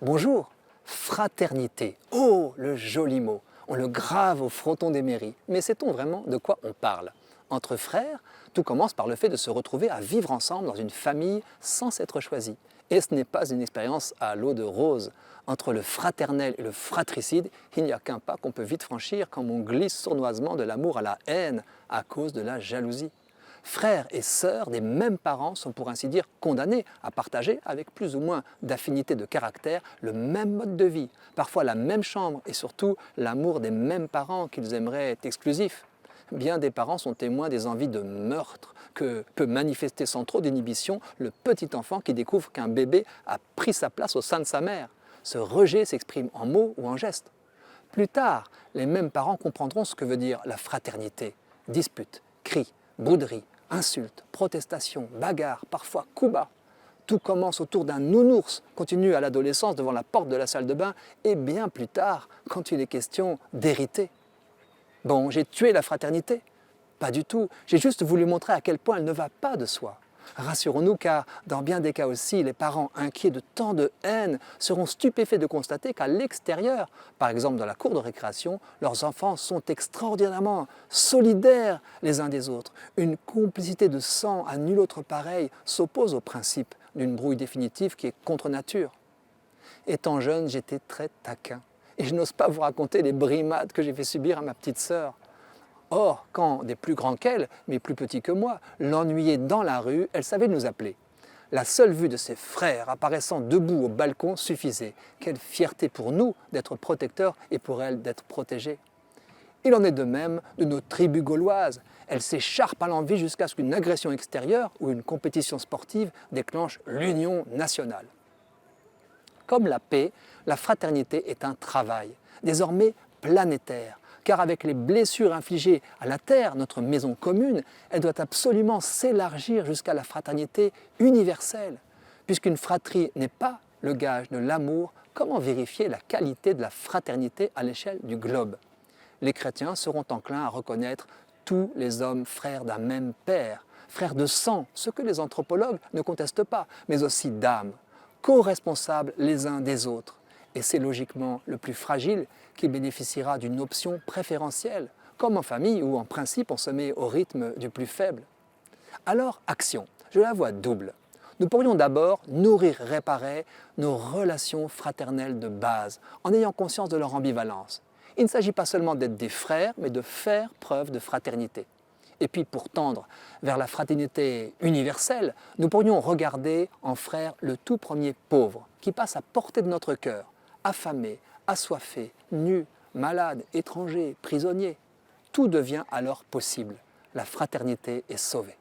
Bonjour, fraternité. Oh, le joli mot. On le grave au fronton des mairies. Mais sait-on vraiment de quoi on parle? Entre frères, tout commence par le fait de se retrouver à vivre ensemble dans une famille sans s'être choisi. Et ce n'est pas une expérience à l'eau de rose. Entre le fraternel et le fratricide, il n'y a qu'un pas qu'on peut vite franchir quand on glisse sournoisement de l'amour à la haine à cause de la jalousie. Frères et sœurs des mêmes parents sont pour ainsi dire condamnés à partager avec plus ou moins d'affinité de caractère le même mode de vie, parfois la même chambre et surtout l'amour des mêmes parents qu'ils aimeraient exclusif. Bien des parents sont témoins des envies de meurtre que peut manifester sans trop d'inhibition le petit enfant qui découvre qu'un bébé a pris sa place au sein de sa mère. Ce rejet s'exprime en mots ou en gestes. Plus tard, les mêmes parents comprendront ce que veut dire la fraternité. Disputes, cris, bouderies, insultes, protestations, bagarres, parfois coups bas. Tout commence autour d'un nounours, continue à l'adolescence devant la porte de la salle de bain et bien plus tard quand il est question d'hériter. Bon, j'ai tué la fraternité? Pas du tout, j'ai juste voulu montrer à quel point elle ne va pas de soi. Rassurons-nous car dans bien des cas aussi, les parents inquiets de tant de haine seront stupéfaits de constater qu'à l'extérieur, par exemple dans la cour de récréation, leurs enfants sont extraordinairement solidaires les uns des autres. Une complicité de sang à nul autre pareil s'oppose au principe d'une brouille définitive qui est contre nature. Étant jeune, j'étais très taquin et je n'ose pas vous raconter les brimades que j'ai fait subir à ma petite sœur. Or, quand des plus grands qu'elle, mais plus petits que moi, l'ennuyaient dans la rue, elle savait nous appeler. La seule vue de ses frères apparaissant debout au balcon suffisait. Quelle fierté pour nous d'être protecteurs et pour elle d'être protégée. Il en est de même de nos tribus gauloises. Elles s'écharpent à l'envi jusqu'à ce qu'une agression extérieure ou une compétition sportive déclenche l'union nationale. Comme la paix, la fraternité est un travail, désormais planétaire. Car avec les blessures infligées à la Terre, notre maison commune, elle doit absolument s'élargir jusqu'à la fraternité universelle. Puisqu'une fratrie n'est pas le gage de l'amour, comment vérifier la qualité de la fraternité à l'échelle du globe? Les chrétiens seront enclins à reconnaître tous les hommes frères d'un même père, frères de sang, ce que les anthropologues ne contestent pas, mais aussi d'âme, co-responsables les uns des autres. Et c'est logiquement le plus fragile qui bénéficiera d'une option préférentielle, comme en famille où en principe on se met au rythme du plus faible. Alors, action, je la vois double. Nous pourrions d'abord nourrir, réparer nos relations fraternelles de base, en ayant conscience de leur ambivalence. Il ne s'agit pas seulement d'être des frères, mais de faire preuve de fraternité. Et puis pour tendre vers la fraternité universelle, nous pourrions regarder en frère le tout premier pauvre, qui passe à portée de notre cœur, affamé, assoiffé, nu, malade, étranger, prisonnier. Tout devient alors possible. La fraternité est sauvée.